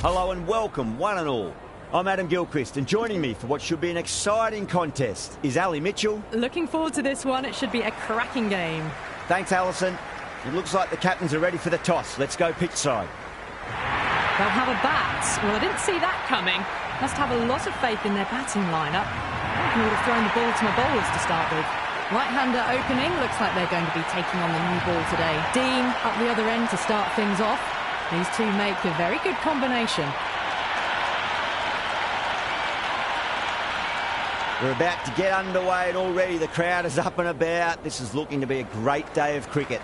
Hello and welcome, one and all. I'm Adam Gilchrist, and joining me for what should be an exciting contest is Ali Mitchell. Looking forward to this one. It should be a cracking game. Thanks, Alison. It looks like the captains are ready for the toss. Let's go pitch side. They'll have a bat. Well, I didn't see that coming. Must have a lot of faith in their batting lineup. I would have thrown the ball to my bowlers to start with. Right-hander opening. Looks like they're going to be taking on the new ball today. Dean up the other end to start things off. These two make a very good combination. We're about to get underway and already the crowd is up and about. This is looking to be a great day of cricket.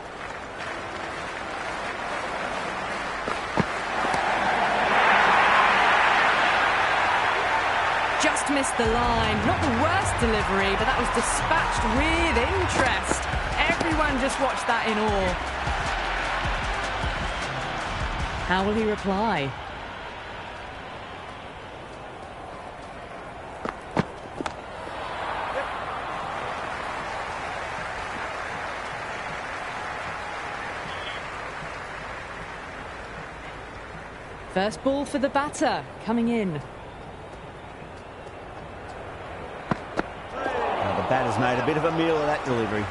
Just missed the line. Not the worst delivery, but that was dispatched with interest. Everyone just watched that in awe. How will he reply? First ball for the batter, coming in. The batter's made a bit of a meal of that delivery.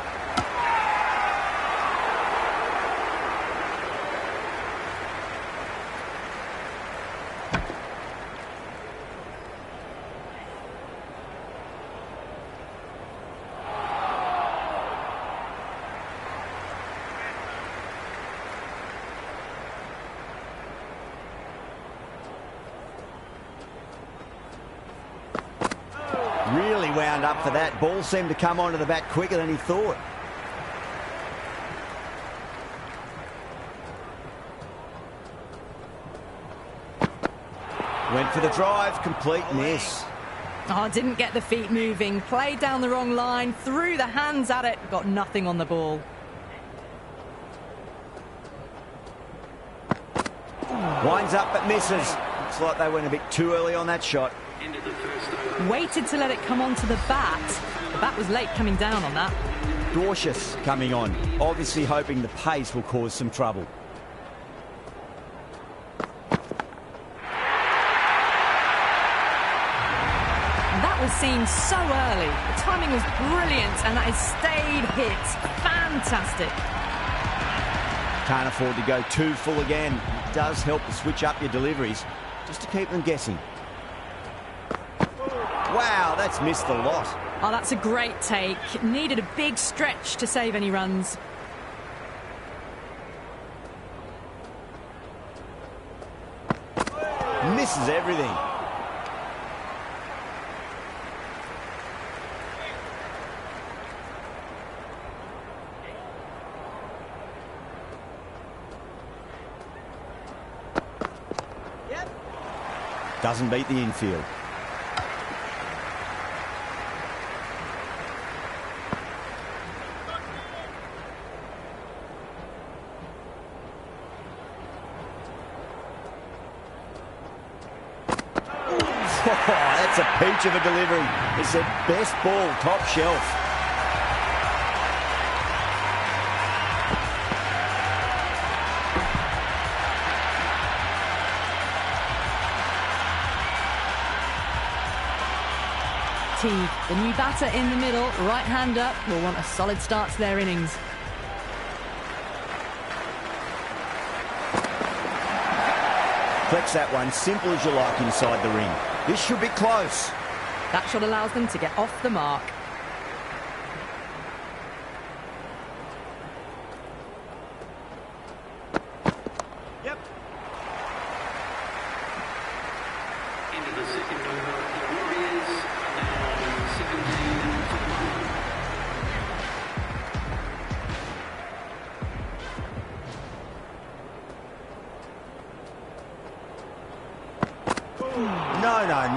Really wound up for that. Ball seemed to come onto the bat quicker than he thought. Went for the drive, complete miss. Oh, didn't get the feet moving. Played down the wrong line, threw the hands at it, got nothing on the ball. Winds up but misses. Looks like they went a bit too early on that shot. Waited to let it come onto the bat. The bat was late coming down on that. Cautious coming on, obviously hoping the pace will cause some trouble. And that was seen so early. The timing was brilliant and that has stayed hit. Fantastic. Can't afford to go too full again. It does help to switch up your deliveries, just to keep them guessing. Wow, that's missed a lot. Oh, that's a great take. Needed a big stretch to save any runs. Misses everything. Doesn't beat the infield. Oh, that's a peach of a delivery. It's their best ball, top shelf. Teague, the new batter in the middle, right-hander, will want a solid start to their innings. Flex that one, simple as you like inside the ring. This should be close. That shot allows them to get off the mark. Yep. Into the second over, the Warriors now 17 for the moment.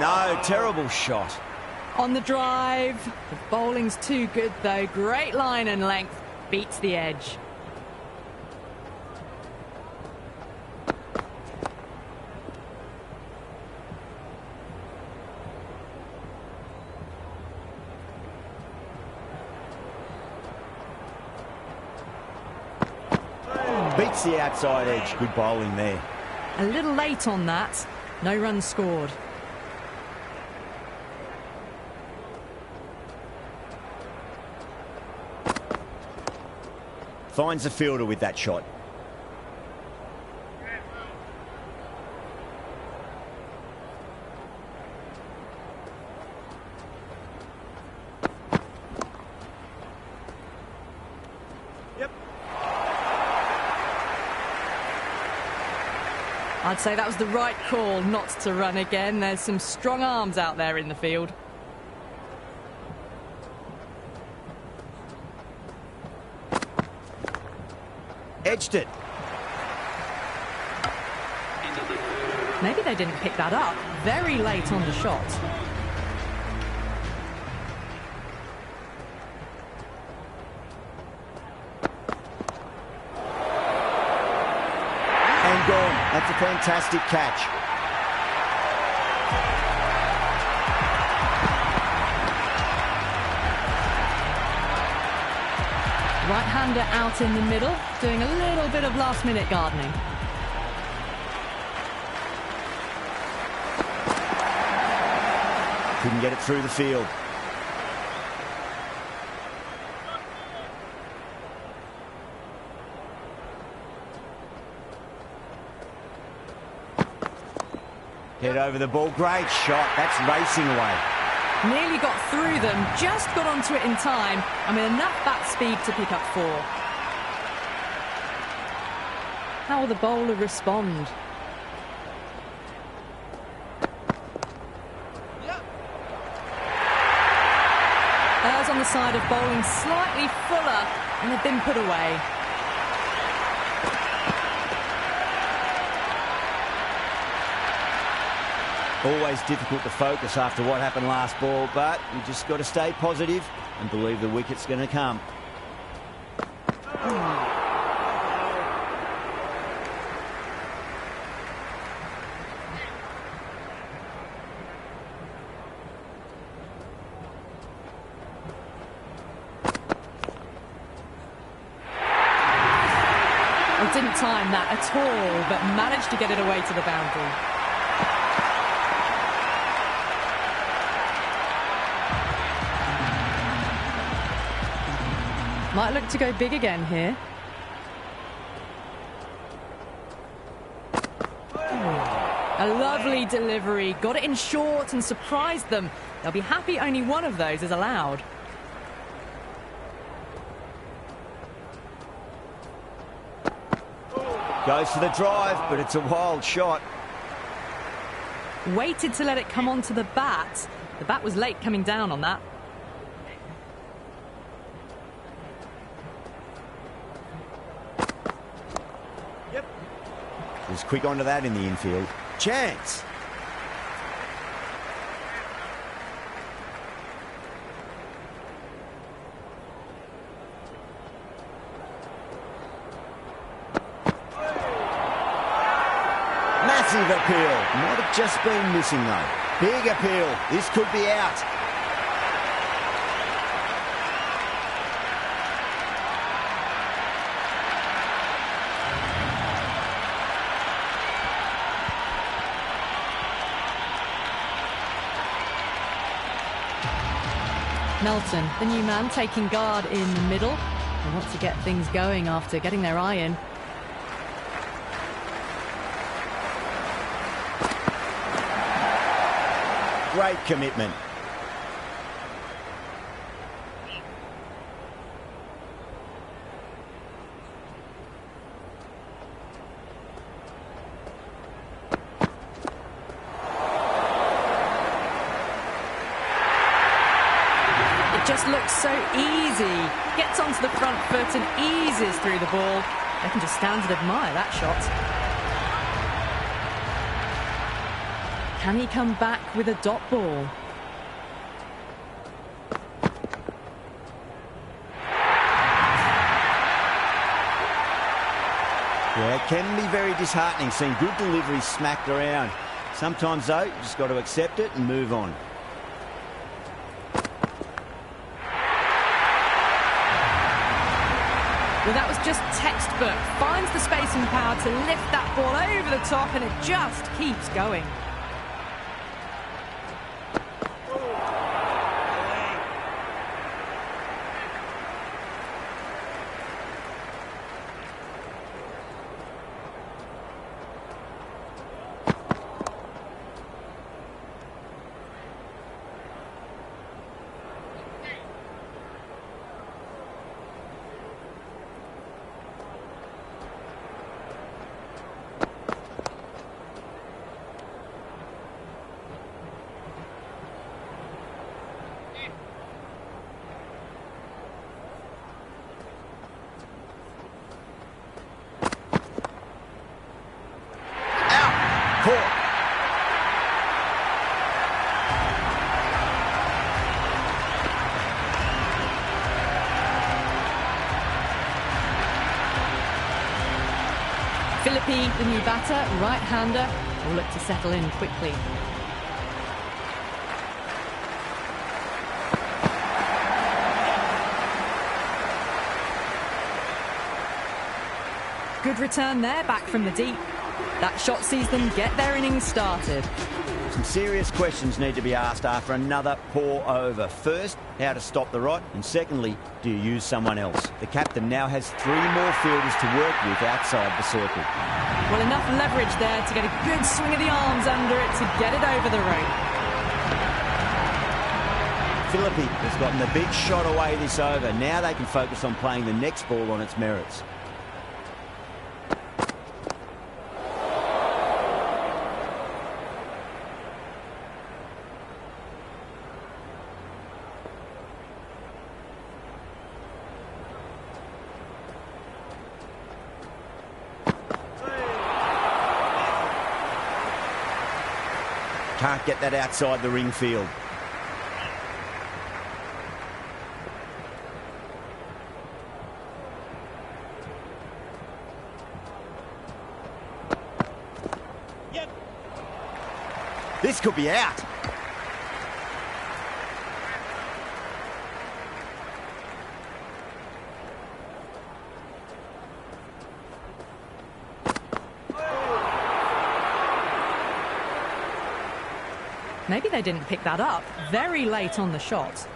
No, terrible shot. On the drive. The bowling's too good, though. Great line and length. Beats the edge. Beats the outside edge. Good bowling there. A little late on that. No runs scored. Finds the fielder with that shot. I'd say that was the right call not to run again. There's some strong arms out there in the field. Edged it. Maybe they didn't pick that up. Very late on the shot. And gone. That's a fantastic catch. Right-hander out in the middle, doing a little bit of last-minute gardening. Couldn't get it through the field. Head over the ball. Great shot. That's racing away. Nearly got through them, just got onto it in time, and with enough bat speed to pick up 4. How will the bowler respond? Errs on the side of bowling slightly fuller, and they've been put away. Always difficult to focus after what happened last ball, but you just got to stay positive and believe the wicket's going to come. Well, didn't time that at all, but managed to get it away to the boundary. Might look to go big again here. A lovely delivery. Got it in short and surprised them. They'll be happy only one of those is allowed. Goes for the drive, but it's a wild shot. Waited to let it come onto the bat. The bat was late coming down on that. Was quick onto that in the infield. Chance. Massive appeal. Might have just been missing though. Big appeal. This could be out. Melton, the new man, taking guard in the middle. They want to get things going after getting their eye in. Great commitment. Just looks so easy. Gets onto the front foot and eases through the ball. They can just stand and admire that shot. Can he come back with a dot ball? Yeah, it can be very disheartening seeing good deliveries smacked around. Sometimes though, you just got to accept it and move on. Well, that was just textbook. Finds the space and power to lift that ball over the top, and it just keeps going. Philippi, the new batter, right-hander, will look to settle in quickly. Good return there, back from the deep. That shot sees them get their innings started. Some serious questions need to be asked after another poor over. First, how to stop the rot, and secondly, do you use someone else? The captain now has 3 more fielders to work with outside the circle. Well, enough leverage there to get a good swing of the arms under it to get it over the rope. Philippi has gotten the big shot away this over. Now they can focus on playing the next ball on its merits. Can't get that outside the ring field. Yep. This could be out. Maybe they didn't pick that up very late on the shot.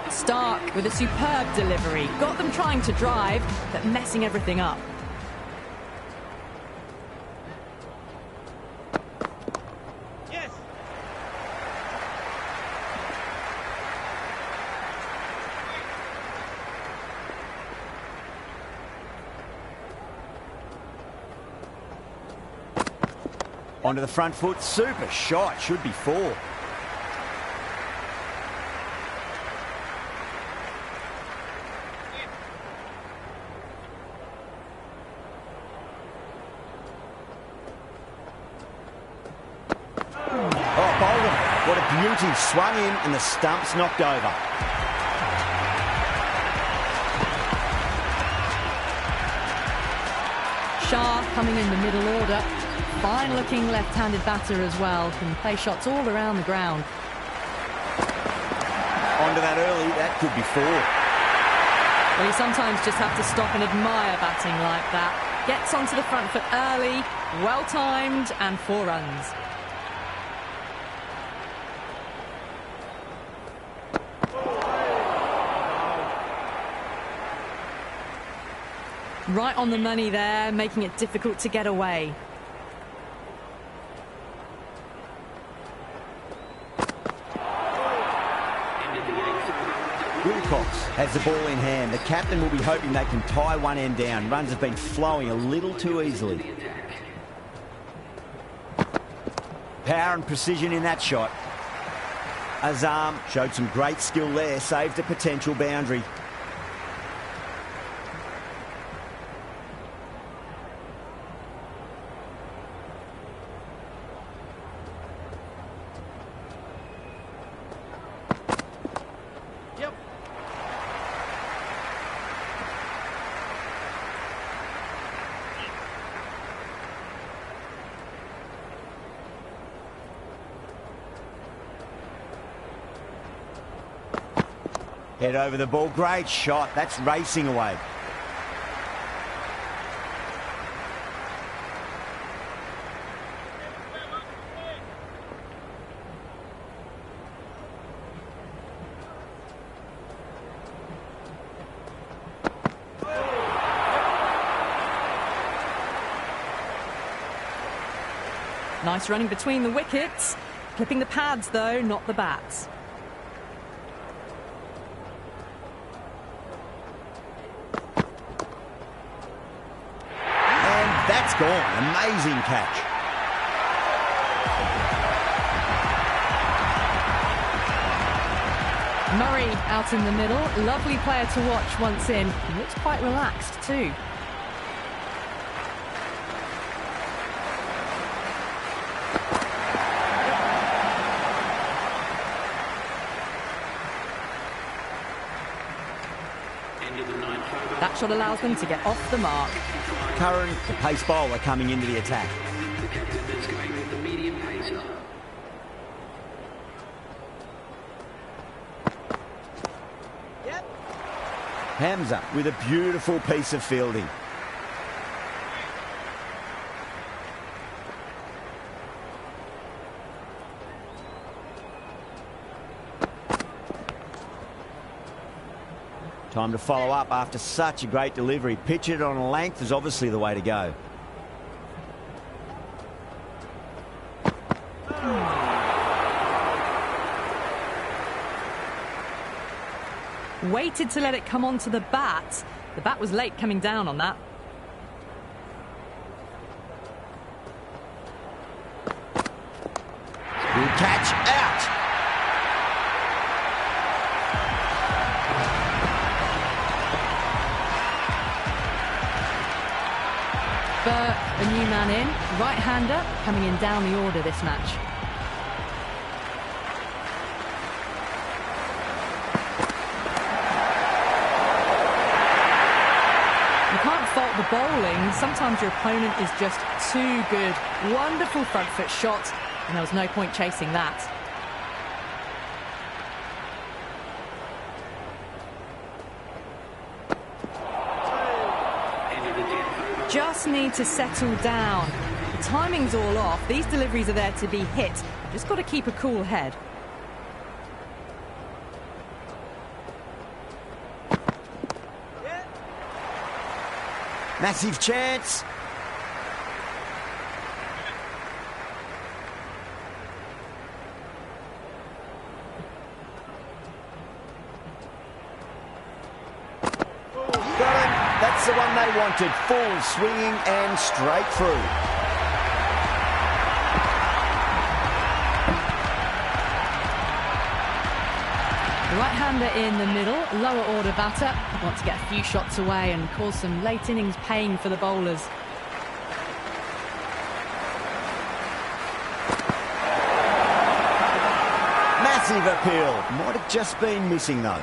Stark with a superb delivery. Got them trying to drive, but messing everything up. Onto the front foot, super shot, should be 4. Oh, Bolden, what a beauty, swung in and the stump's knocked over. Shah coming in the middle order. Fine-looking left-handed batter as well. Can play shots all around the ground. Onto that early, that could be 4. Well, you sometimes just have to stop and admire batting like that. Gets onto the front foot early, well-timed, and 4 runs. Right on the money there, making it difficult to get away. Has the ball in hand. The captain will be hoping they can tie one end down. Runs have been flowing a little too easily. Power and precision in that shot. Azam showed some great skill there, saved a potential boundary. Head over the ball, great shot, that's racing away. Nice running between the wickets. Clipping the pads though, not the bats. That's gone. Amazing catch. Murray out in the middle. Lovely player to watch once in. He looks quite relaxed too. That shot allows them to get off the mark. Curran, the pace bowler, coming into the attack. The captain is going with the medium pacer. Hamza with a beautiful piece of fielding. Time to follow up after such a great delivery. Pitch it on a length is obviously the way to go. Waited to let it come onto the bat. The bat was late coming down on that. Good catch, out. Burke, a new man in. Right-hander coming in down the order this match. The bowling, sometimes your opponent is just too good. Wonderful front foot shot, and there was no point chasing that. Just need to settle down. The timing's all off. These deliveries are there to be hit. Just got to keep a cool head. Massive chance. Got him. That's the one they wanted. Full swinging and straight through. Right-hander in the middle, lower order batter. Want to get a few shots away and cause some late innings pain for the bowlers. Massive appeal. Might have just been missing though.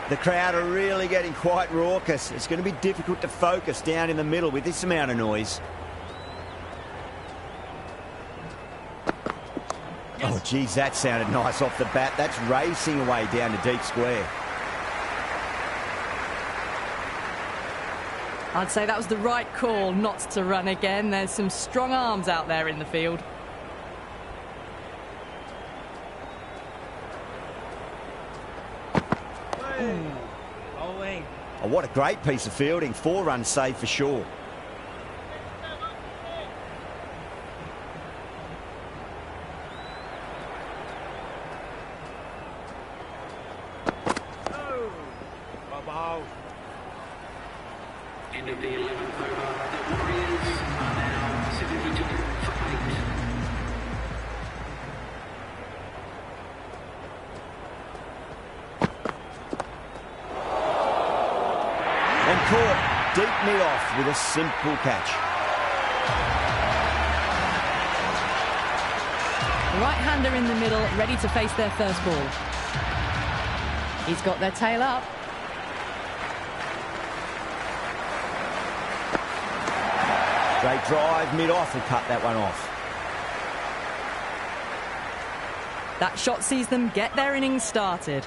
The crowd are really getting quite raucous. It's going to be difficult to focus down in the middle with this amount of noise. Oh, geez, that sounded nice off the bat. That's racing away down to deep square. I'd say that was the right call not to run again. There's some strong arms out there in the field. Oh, what a great piece of fielding. 4 runs saved for sure. End of the 11th over. The Warriors are now 72 for 8. And caught deep mid-off with a simple catch. Right-hander in the middle, ready to face their first ball. He's got their tail up. Great drive, mid-off, will cut that one off. That shot sees them get their innings started.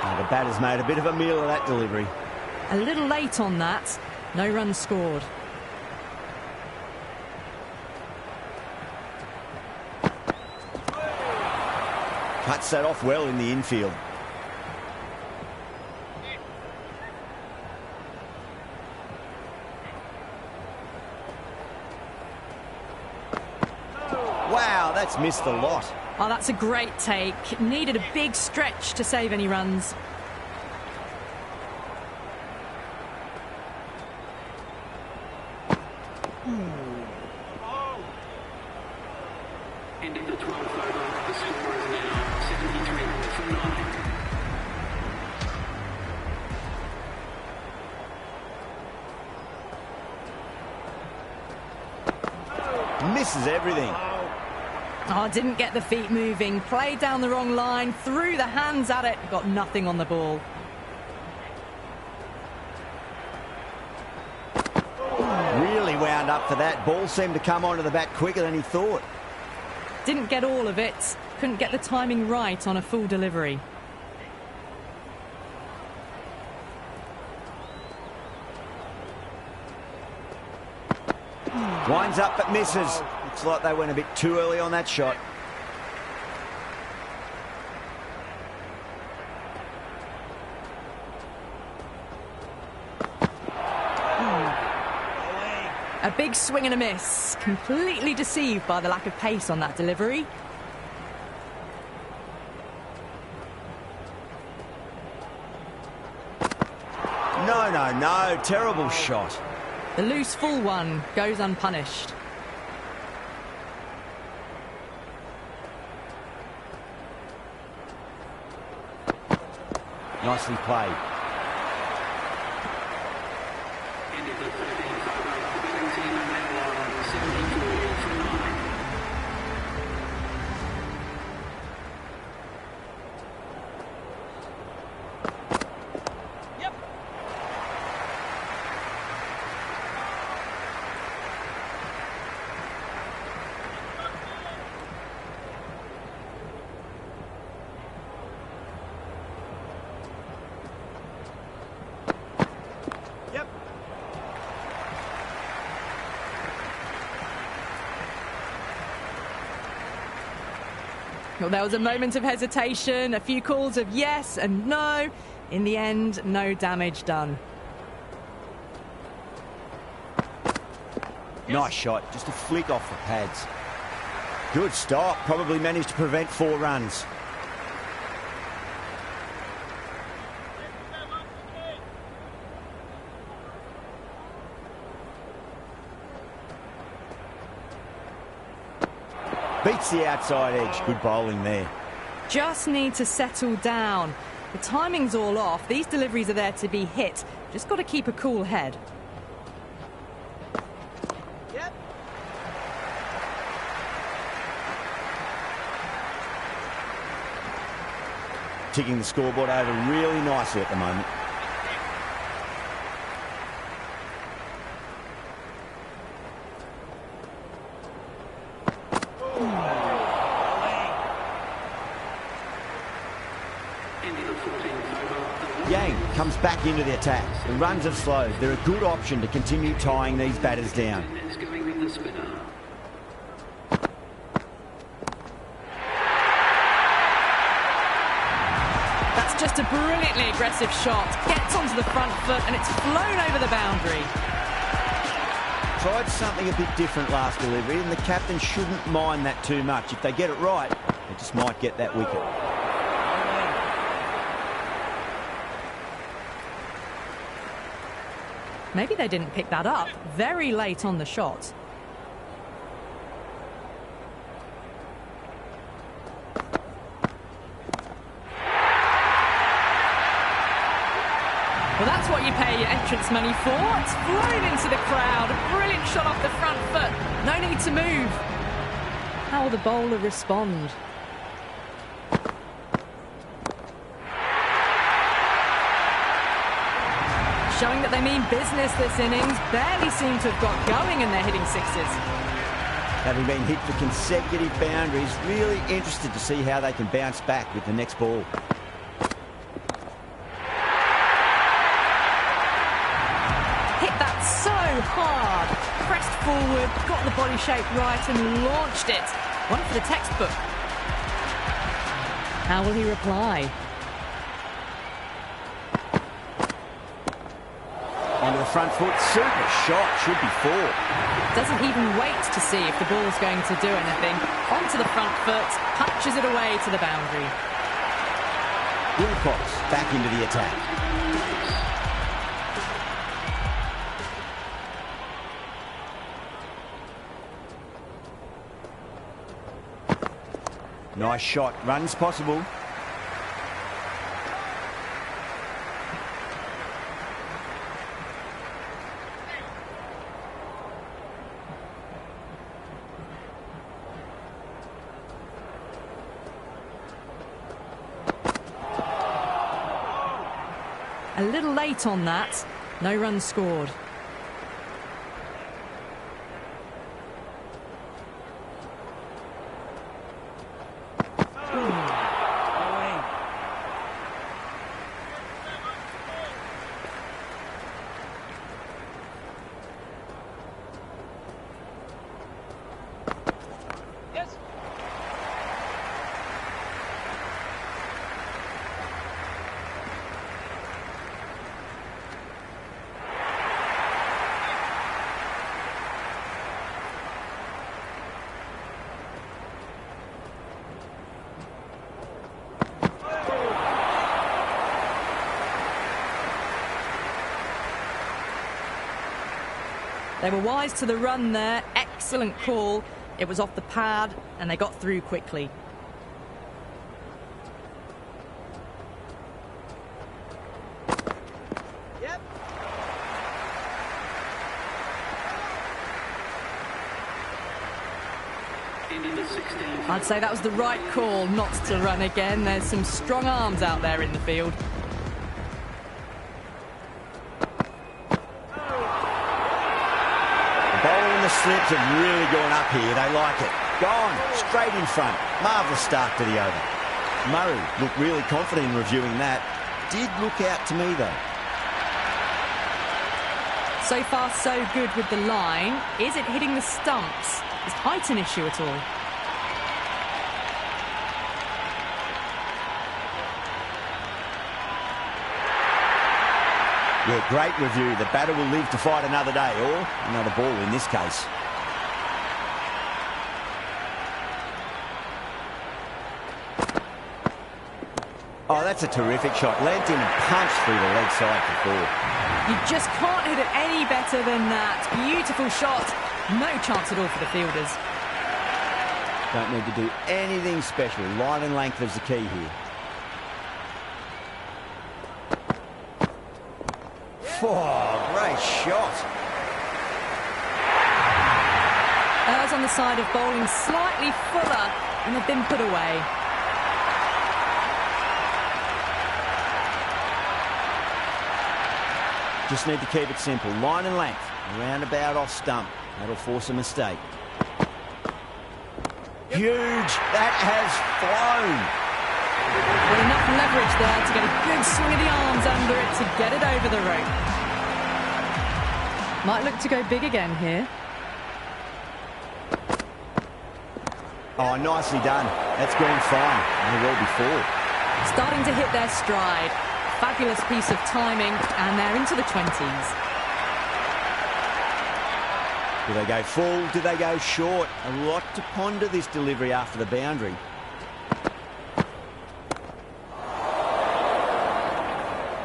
Now the batter's made a bit of a meal of that delivery. A little late on that. No runs scored. Cuts that off well in the infield. Wow, that's missed a lot. Oh, that's a great take. Needed a big stretch to save any runs. End of the 12th over. The score is now 73 for 9. Misses everything. Oh, didn't get the feet moving. Played down the wrong line. Threw the hands at it. Got nothing on the ball. Really wound up for that. Ball seemed to come onto the bat quicker than he thought. Didn't get all of it. Couldn't get the timing right on a full delivery. Winds up but misses. Looks like they went a bit too early on that shot. A big swing and a miss. Completely deceived by the lack of pace on that delivery. No. Terrible shot. The loose full one goes unpunished. Nicely played. End of the 13th over. The batting team are now on 74 for 9. Well, there was a moment of hesitation, a few calls of yes and no. In the end, no damage done. Nice shot, just a flick off the pads. Good stop, probably managed to prevent 4 runs. Beats the outside edge. Good bowling there. Just need to settle down. The timing's all off. These deliveries are there to be hit. Just got to keep a cool head. Yep. Ticking the scoreboard over really nicely at the moment. Comes back into the attack. The runs have slowed. They're a good option to continue tying these batters down. It's going with the spinner. That's just a brilliantly aggressive shot. Gets onto the front foot and it's flown over the boundary. Tried something a bit different last delivery and the captain shouldn't mind that too much. If they get it right, they just might get that wicket. Maybe they didn't pick that up very late on the shot. Well, that's what you pay your entrance money for. It's flown into the crowd. A brilliant shot off the front foot. No need to move. How will the bowler respond? Showing that they mean business this innings. Barely seem to have got going and they're hitting sixes. Having been hit for consecutive boundaries, really interested to see how they can bounce back with the next ball. Hit that so hard. Pressed forward, got the body shape right and launched it. One for the textbook. How will he reply? Onto the front foot, super shot, should be 4. Doesn't even wait to see if the ball's going to do anything. Onto the front foot, punches it away to the boundary. Wilcox back into the attack. Nice shot. Runs possible. A little late on that. No runs scored. They were wise to the run there. Excellent call. It was off the pad and they got through quickly. Yep. Into the 16. I'd say that was the right call not to run again. There's some strong arms out there in the field. Slips have really gone up here. They like it. Gone. Straight in front. Marvellous start to the over. Murray looked really confident in reviewing that. Did look out to me, though. So far, so good with the line. Is it hitting the stumps? Is height an issue at all? Yeah, great review. The batter will live to fight another day, or another ball in this case. Oh, that's a terrific shot. Leant in and punched through the leg side for four. You just can't hit it any better than that. Beautiful shot. No chance at all for the fielders. Don't need to do anything special. Line and length is the key here. Oh, great shot. Errs on the side of bowling slightly fuller, and they've been put away. Just need to keep it simple. Line and length. Roundabout off stump. That'll force a mistake. Huge. That has flown. With enough leverage there to get a good swing of the arms under it to get it over the rope. Might look to go big again here. Oh, nicely done. That's gone fine. And well before. Starting to hit their stride. Fabulous piece of timing, and they're into the 20s. Do they go full? Do they go short? A lot to ponder this delivery after the boundary.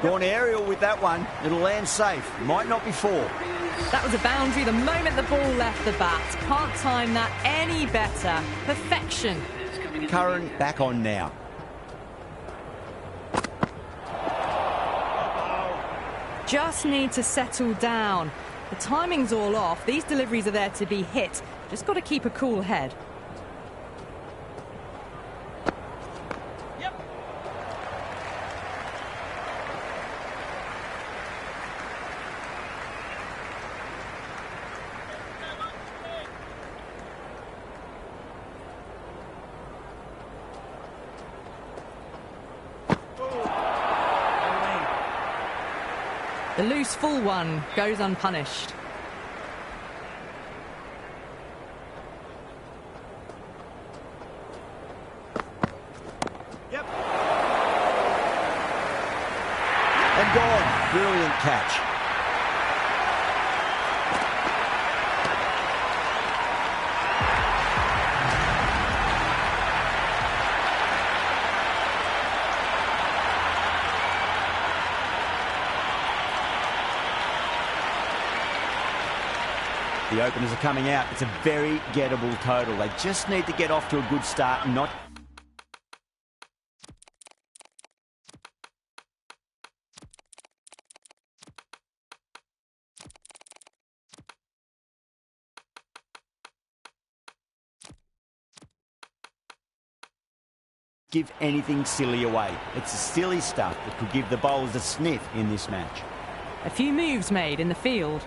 Gone aerial with that one. It'll land safe. Might not be four. That was a boundary the moment the ball left the bat. Can't time that any better. Perfection. Curran back on now. Just need to settle down. The timing's all off. These deliveries are there to be hit. Just got to keep a cool head. The loose full one goes unpunished. Yep. And gone. Brilliant catch. The openers are coming out. It's a very gettable total. They just need to get off to a good start and not give anything silly away. It's the silly stuff that could give the bowlers a sniff in this match. A few moves made in the field.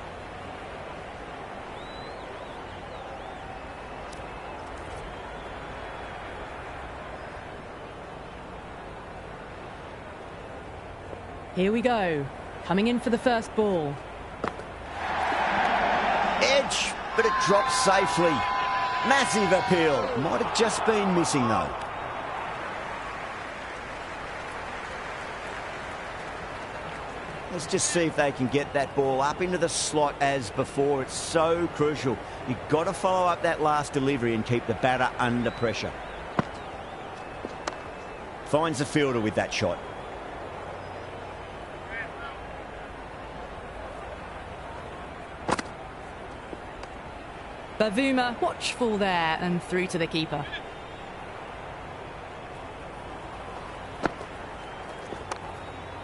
Here we go. Coming in for the first ball. Edge, but it drops safely. Massive appeal. Might have just been missing though. Let's just see if they can get that ball up into the slot as before. It's so crucial. You've got to follow up that last delivery and keep the batter under pressure. Finds the fielder with that shot. Bavuma, watchful there and through to the keeper.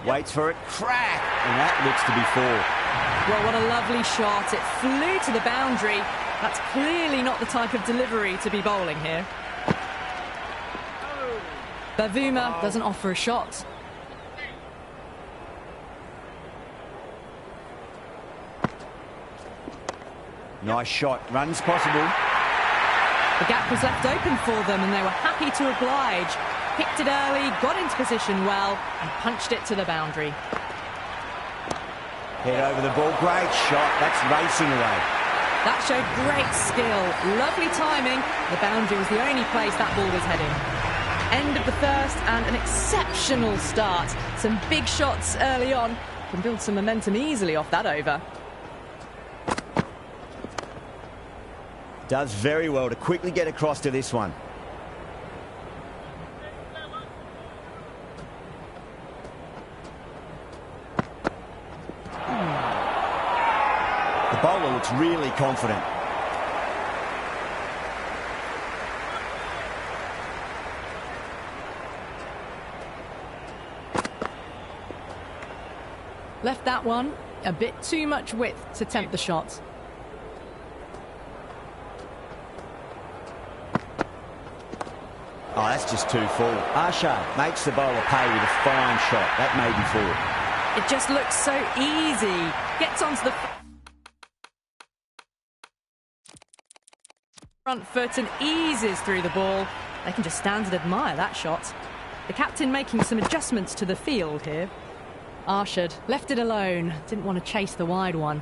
Waits for it, crack, and that looks to be four. Well, what a lovely shot. It flew to the boundary. That's clearly not the type of delivery to be bowling here. Bavuma doesn't offer a shot. Nice shot, runs possible. The gap was left open for them and they were happy to oblige. Picked it early, got into position well and punched it to the boundary. Head over the ball, great shot, that's racing away. That showed great skill, lovely timing. The boundary was the only place that ball was heading. End of the first and an exceptional start. Some big shots early on. Can build some momentum easily off that over. Does very well to quickly get across to this one. The bowler looks really confident. Left that one a bit too much width to tempt the shot. Oh, that's just too full. Arshad makes the bowler pay with a fine shot. That may be full. It just looks so easy. Gets onto the front foot and eases through the ball. They can just stand and admire that shot. The captain making some adjustments to the field here. Arshad left it alone. Didn't want to chase the wide one.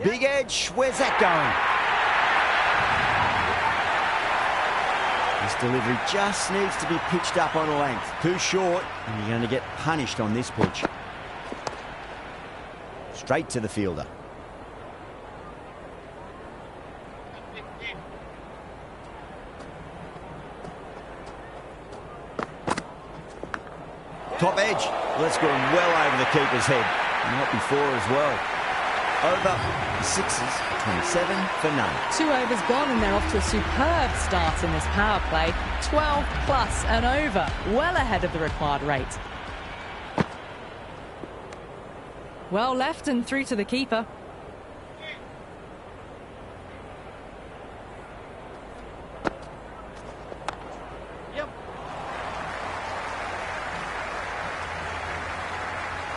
Big edge, where's that going? This delivery just needs to be pitched up on a length. Too short, and you're going to get punished on this pitch. Straight to the fielder. Top edge. Well, that's gone well over the keeper's head. And not before as well. Over, the Sixers, 27 for none. 2 overs gone and they're off to a superb start in this power play. 12 plus and over, well ahead of the required rate. Well left and through to the keeper.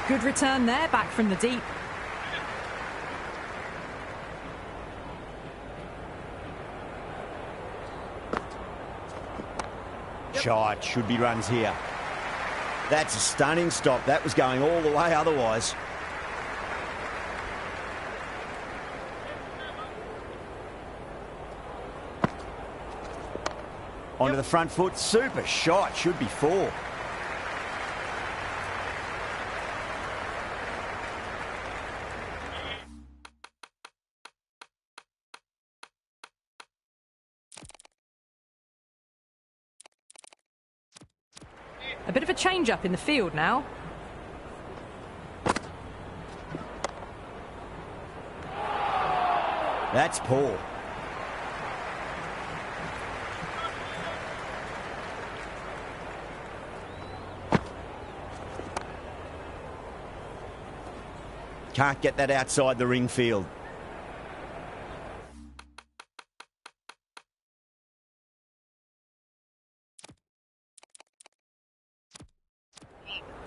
Good return there, back from the deep. Shot, should be runs here. That's a stunning stop. That was going all the way otherwise. Onto the front foot, super shot, should be 4. A bit of a change-up in the field now. That's poor. Can't get that outside the ring field.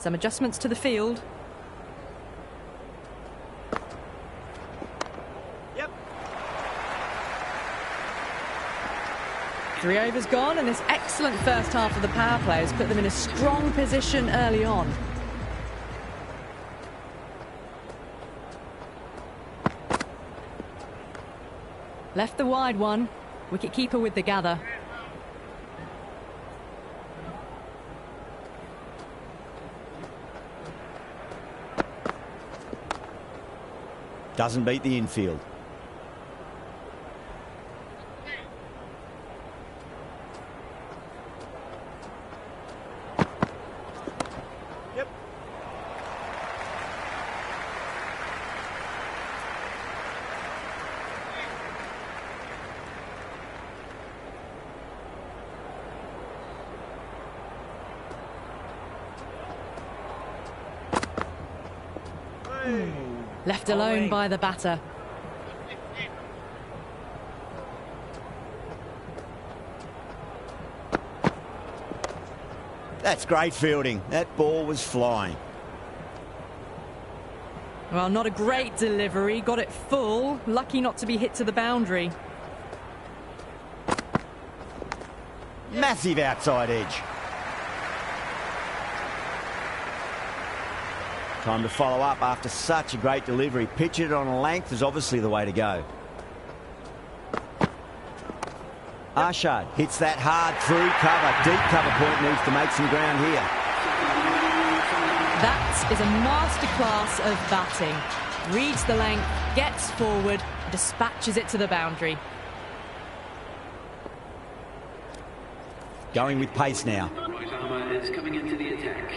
Some adjustments to the field. Yep. 3 overs gone, and this excellent first half of the power play has put them in a strong position early on. Left the wide one. Wicket-keeper with the gather. Doesn't beat the infield. Yep. Left alone by the batter. That's great fielding. That ball was flying. Well, not a great delivery. Got it full. Lucky not to be hit to the boundary. Massive outside edge. Time to follow up after such a great delivery. Pitch it on a length is obviously the way to go. Arshad hits that hard through cover. Deep cover point needs to make some ground here. That is a masterclass of batting. Reads the length, gets forward, dispatches it to the boundary. Going with pace now. Right armour is coming into the attack.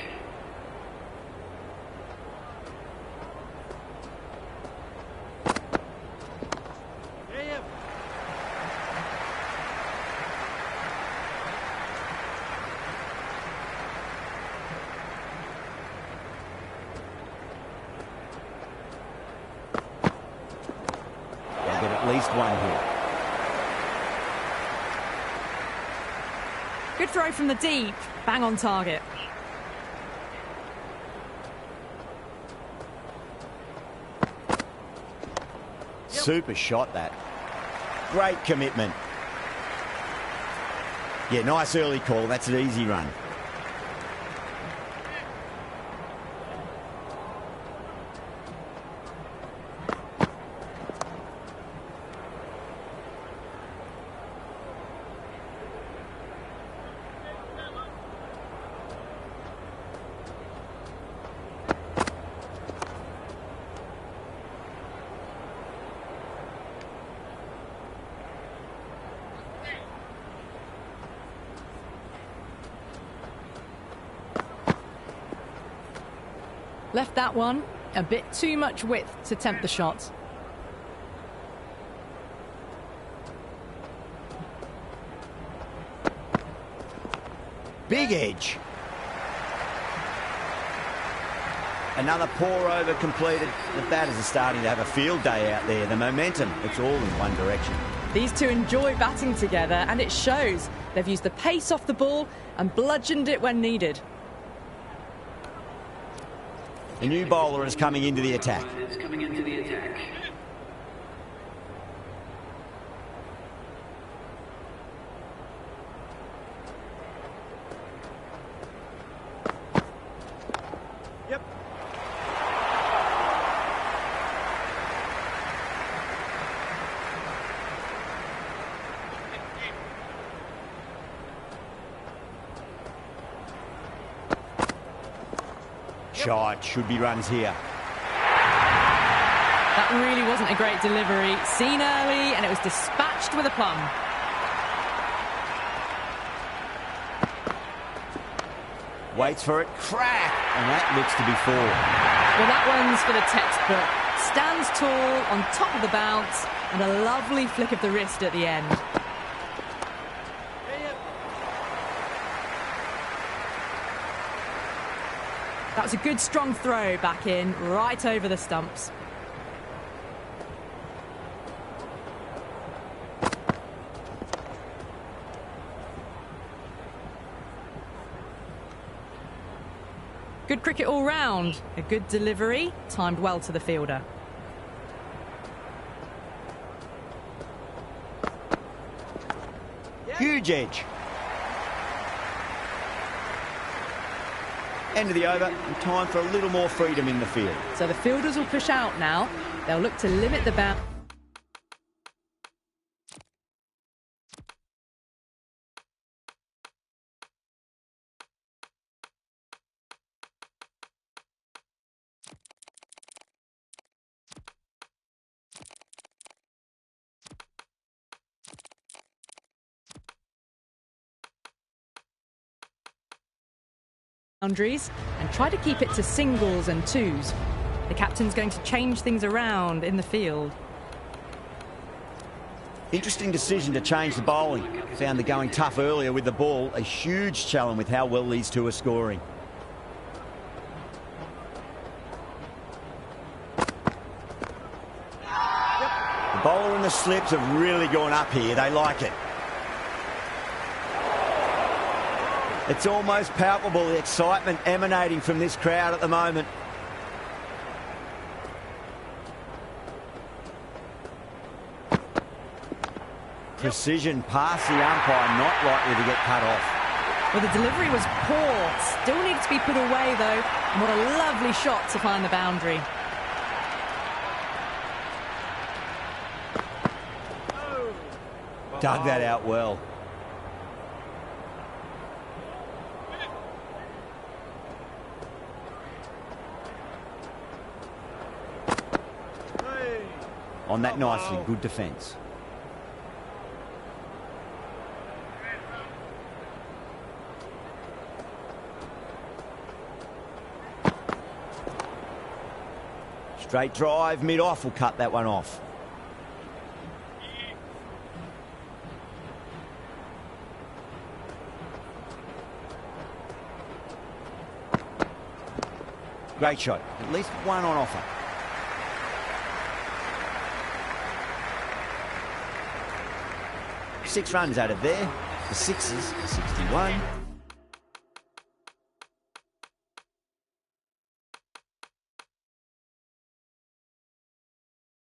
They'll get at least one here. Good throw from the deep. Bang on target. Super shot that. Great commitment. Yeah, nice early call. That's an easy run. Left that one. A bit too much width to tempt the shot. Big edge. Another pour over completed. The batters are starting to have a field day out there. The momentum, it's all in one direction. These two enjoy batting together, and it shows. They've used the pace off the ball and bludgeoned it when needed. The new bowler is coming into the attack. Is coming into the attack. Yep. Shot, should be runs here. That really wasn't a great delivery. Seen early, and it was dispatched with a plum. Waits for it, crack, and that looks to be 4. Well, that one's for the textbook. Stands tall on top of the bounce, and a lovely flick of the wrist at the end. That was a good strong throw back in, right over the stumps. Good cricket all round. A good delivery, timed well to the fielder. Huge edge. End of the over, and time for a little more freedom in the field. So the fielders will push out now. They'll look to limit the boundaries and try to keep it to singles and twos. The captain's going to change things around in the field. Interesting decision to change the bowling. Found the going tough earlier with the ball. A huge challenge with how well these two are scoring. The bowler and the slips have really gone up here. They like it. It's almost palpable, the excitement emanating from this crowd at the moment. Precision past the umpire, not likely to get cut off. Well, the delivery was poor. Still needs to be put away, though. And what a lovely shot to find the boundary. Dug that out well. On that nicely, good defence. Straight drive, mid-off will cut that one off. Great shot, at least one on offer. Six runs out of there. The Sixers, 61.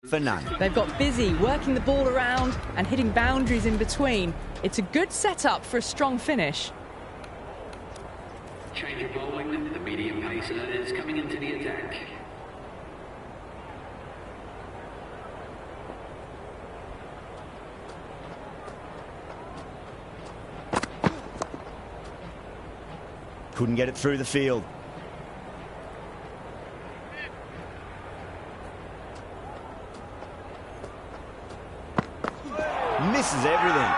For none. They've got busy working the ball around and hitting boundaries in between. It's a good setup for a strong finish. Change of bowling, the medium pacer is coming into the attack. Couldn't get it through the field. Misses everything.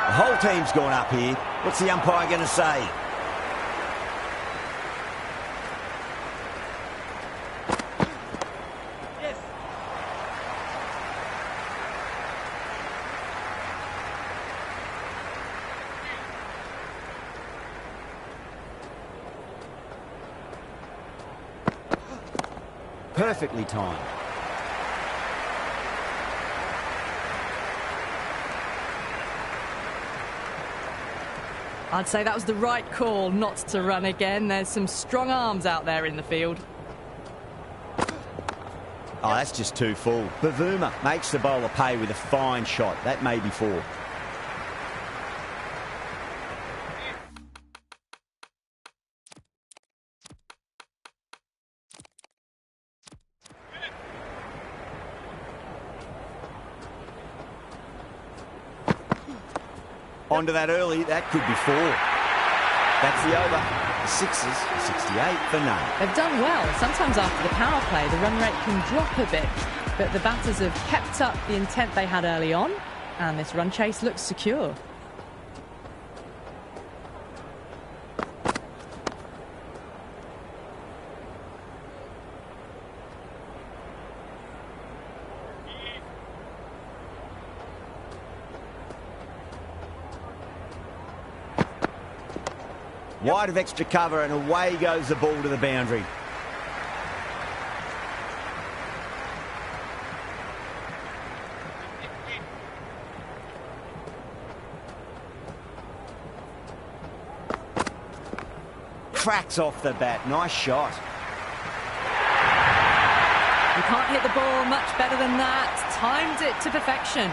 The whole team's gone up here. What's the umpire going to say? Yes. Perfectly timed. I'd say that was the right call not to run again. There's some strong arms out there in the field. Oh, that's just too full. Bavuma makes the bowler pay with a fine shot. That may be four. Onto that early, that could be four. That's the over. The Sixers, 68 for none. They've done well. Sometimes after the power play, the run rate can drop a bit. But the batters have kept up the intent they had early on. And this run chase looks secure. Wide of extra cover, and away goes the ball to the boundary. cracks off the bat. Nice shot. You can't hit the ball much better than that. Timed it to perfection.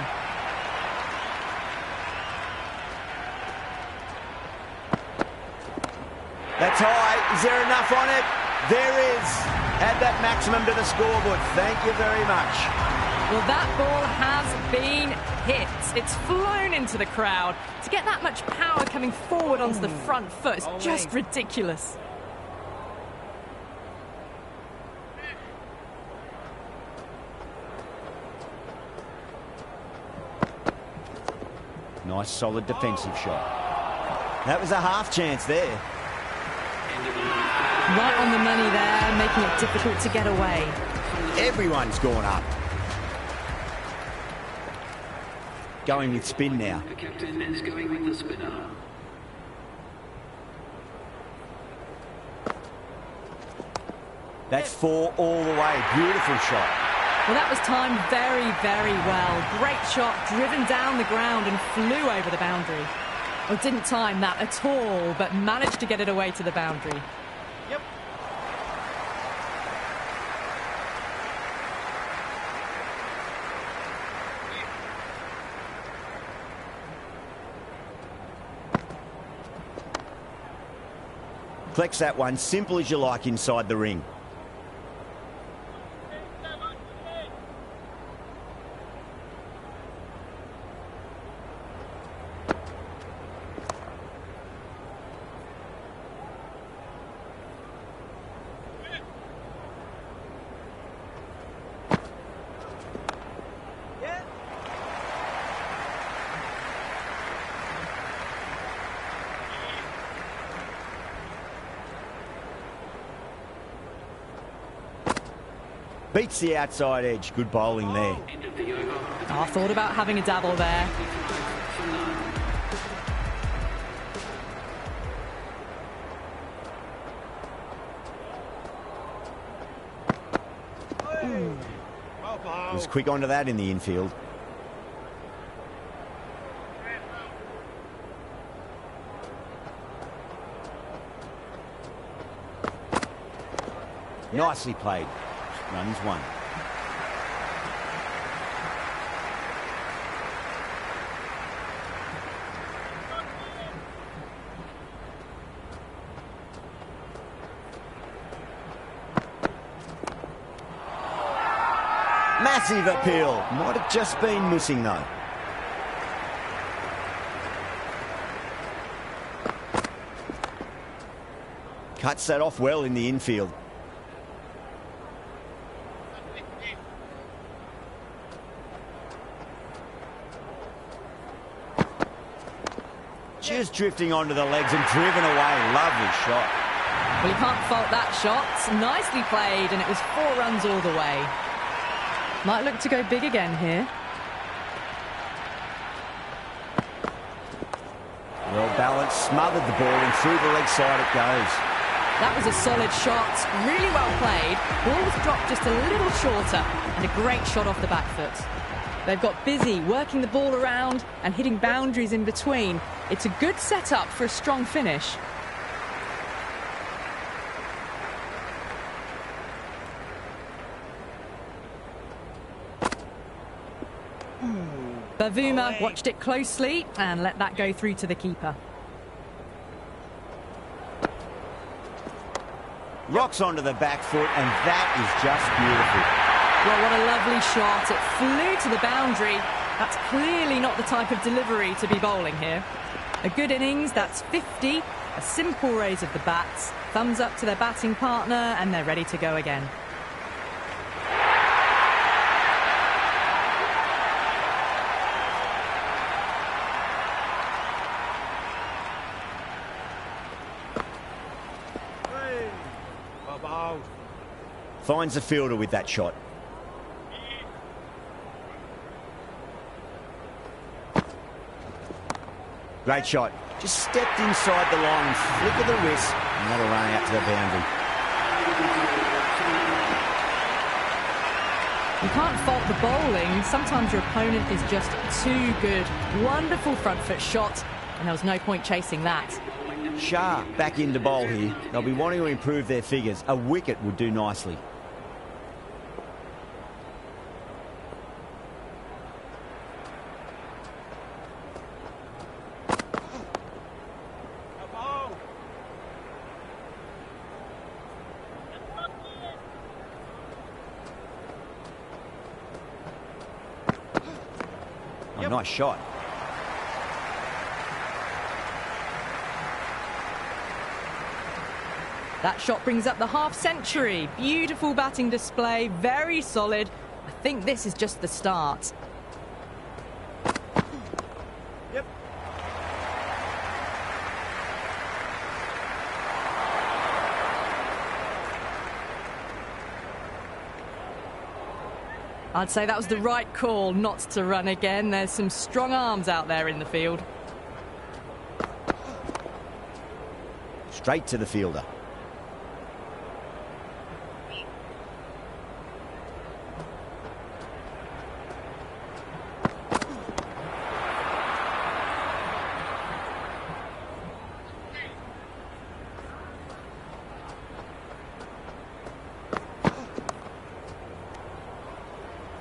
That's high. Is there enough on it? There is. Add that maximum to the scoreboard. Thank you very much. Well, that ball has been hit. It's flown into the crowd. To get that much power coming forward onto the front foot is just ridiculous. Nice, solid defensive shot. That was a half chance there. Right on the money there, making it difficult to get away. Everyone's gone up. Going with spin now. The captain is going with the spinner. That's 4 all the way. Beautiful shot. Well, that was timed very, very well. Great shot, driven down the ground and flew over the boundary. Well, didn't time that at all, but managed to get it away to the boundary. Yep. Collects that one, simple as you like inside the ring. Beats the outside edge. Good bowling there. I thought about having a dabble there. Was quick onto that in the infield. Nicely played. Runs 1. Massive appeal. Might have just been missing though. Cuts that off well in the infield. Just drifting onto the legs and driven away. Lovely shot. Well, you can't fault that shot. Nicely played, and it was 4 runs all the way. Might look to go big again here. Well balanced, smothered the ball, and through the leg side it goes. That was a solid shot, really well played. Ball was dropped just a little shorter, and a great shot off the back foot. They've got busy working the ball around and hitting boundaries in between. It's a good setup for a strong finish. Bavuma watched it closely and let that go through to the keeper. Rocks onto the back foot, and that is just beautiful. Well, what a lovely shot. It flew to the boundary. That's clearly not the type of delivery to be bowling here. A good innings, that's 50. A simple raise of the bats. Thumbs up to their batting partner, and they're ready to go again. Finds the fielder with that shot. Great shot. Just stepped inside the line, flick of the wrist, and that'll run out to the boundary. You can't fault the bowling. Sometimes your opponent is just too good. Wonderful front foot shot, and there was no point chasing that. Shah back into bowl here. They'll be wanting to improve their figures. A wicket would do nicely. Oh, nice shot. That shot brings up the half-century. Beautiful batting display, very solid. I think this is just the start. Yep. I'd say that was the right call not to run again. There's some strong arms out there in the field. Straight to the fielder.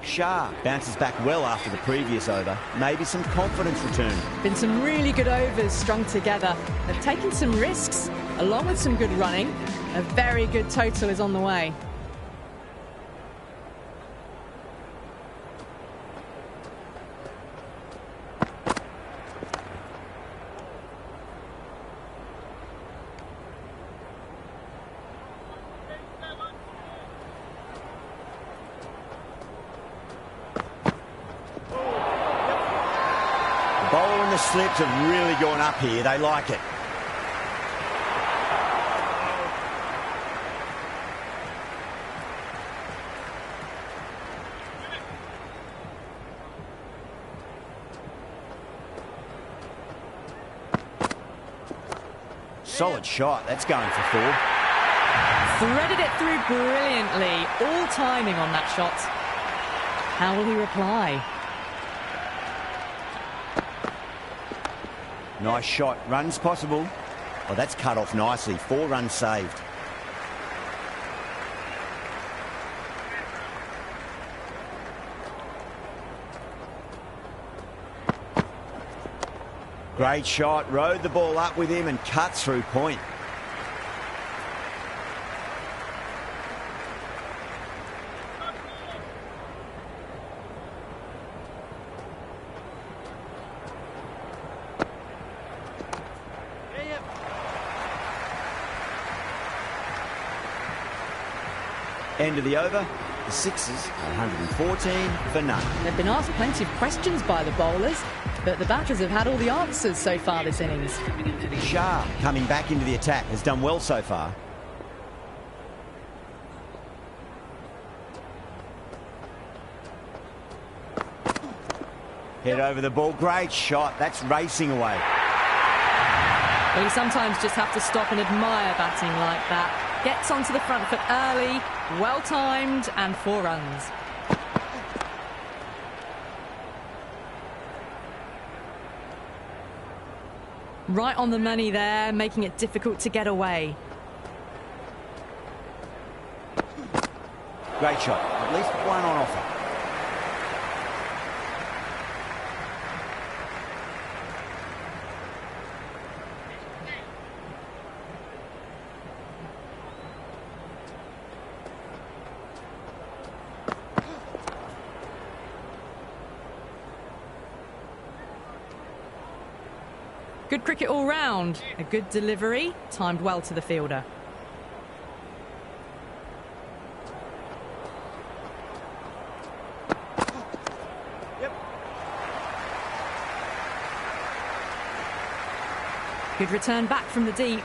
Shah bounces back well after the previous over. Maybe some confidence return. Been some really good overs strung together. They've taken some risks, along with some good running. A very good total is on the way. Bowler and the slips have really gone up here. They like it. Solid shot. That's going for four. Threaded it through brilliantly. All timing on that shot. How will he reply? Nice shot. Runs possible. Oh, that's cut off nicely. 4 runs saved. Great shot. Rode the ball up with him and cuts through point. End of the over. The Sixers, 114 for none. They've been asked plenty of questions by the bowlers, but the batters have had all the answers so far this innings. Shah coming back into the attack has done well so far. Head over the ball. Great shot. That's racing away. Well, you sometimes just have to stop and admire batting like that. Gets onto the front foot early, well timed, and 4 runs. Right on the money there, making it difficult to get away. Great shot. At least one on offer. Good cricket all round. A good delivery, timed well to the fielder. Yep. Good return back from the deep.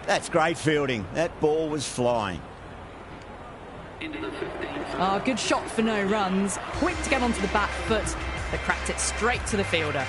That's great fielding. That ball was flying. Into the 15th. Ah, good shot for no runs. Quick to get onto the back foot, but cracked it straight to the fielder.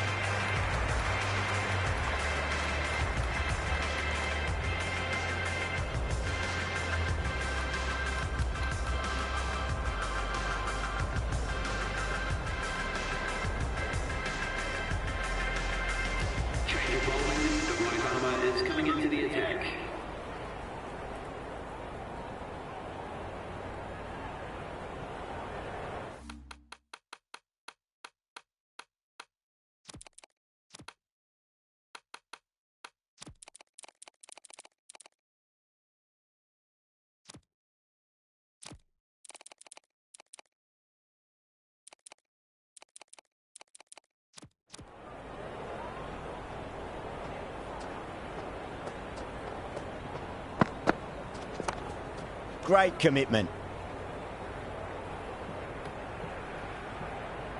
Great commitment.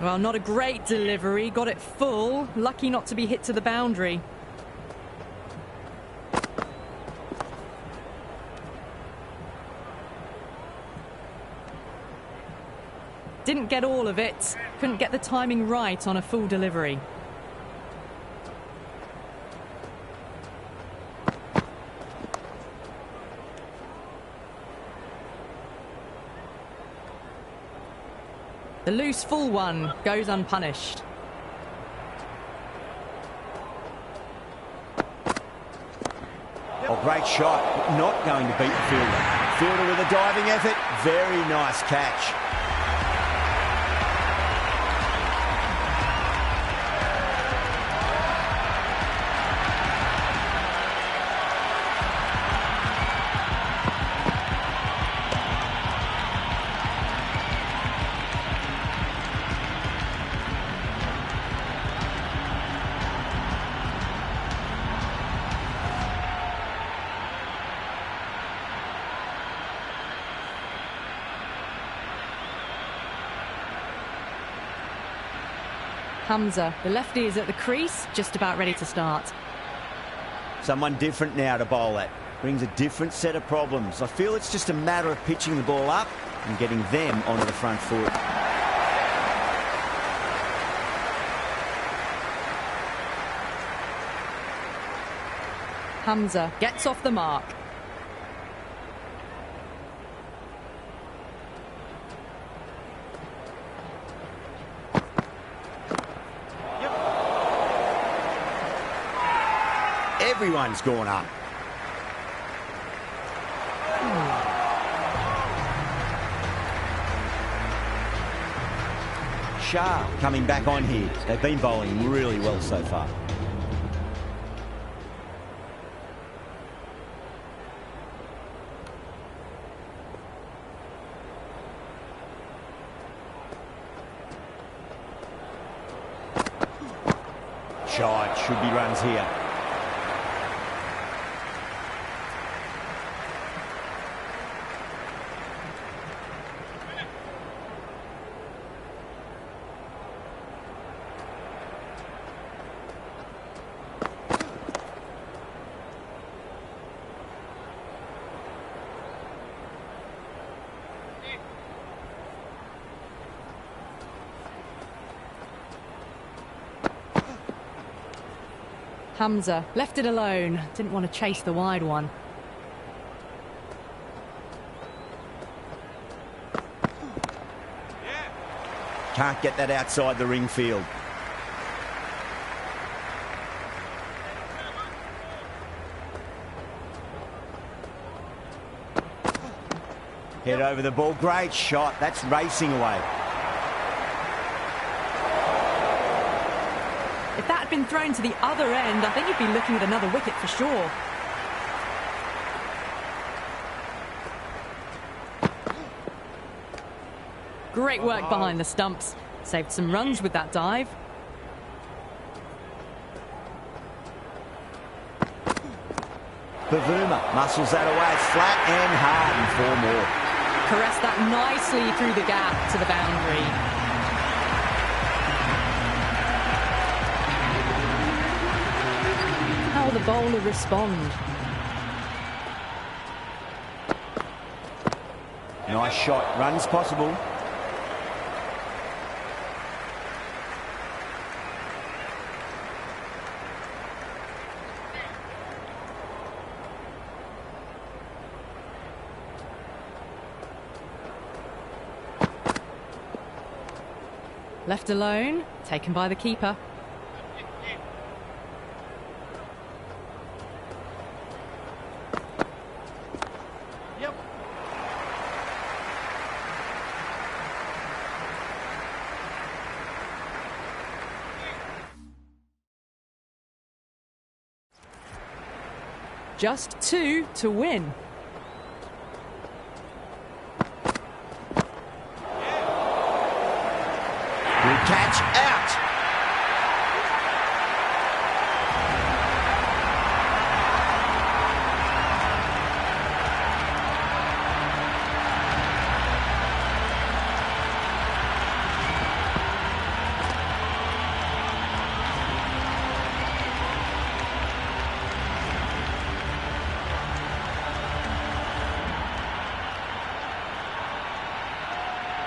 Well, not a great delivery. Got it full. Lucky not to be hit to the boundary. Didn't get all of it. Couldn't get the timing right on a full delivery. The loose full one goes unpunished. Oh, great shot. Not going to beat the fielder. Fielder with a diving effort. Very nice catch. Hamza, the lefty, is at the crease, just about ready to start. Someone different now to bowl at. Brings a different set of problems. I feel it's just a matter of pitching the ball up and getting them onto the front foot. Hamza gets off the mark. Everyone's gone up. Shah coming back on here. They've been bowling really well so far. Shot, should be runs here. Hamza left it alone. Didn't want to chase the wide one. Can't get that outside the ring field. Head over the ball. Great shot. That's racing away. If that had been thrown to the other end, I think you'd be looking at another wicket for sure. Great work behind the stumps. Saved some runs with that dive. Bavuma muscles that away. It's flat and hard and 4 more. Caressed that nicely through the gap to the boundary. How will the bowler respond? Nice shot. Runs possible. Left alone, taken by the keeper. Yep. Just 2 to win. Catch out.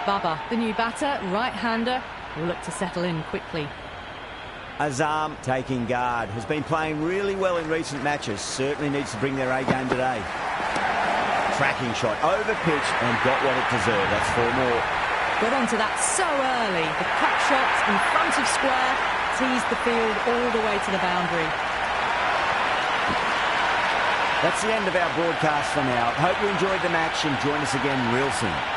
Bubba, the new batter, right-hander, will look to settle in quickly. Azam taking guard. Has been playing really well in recent matches. Certainly needs to bring their A-game today. Tracking shot, over pitch, and got what it deserved. That's 4 more. Got onto that so early. The cut shot in front of square teased the field all the way to the boundary. That's the end of our broadcast for now. Hope you enjoyed the match and join us again real soon.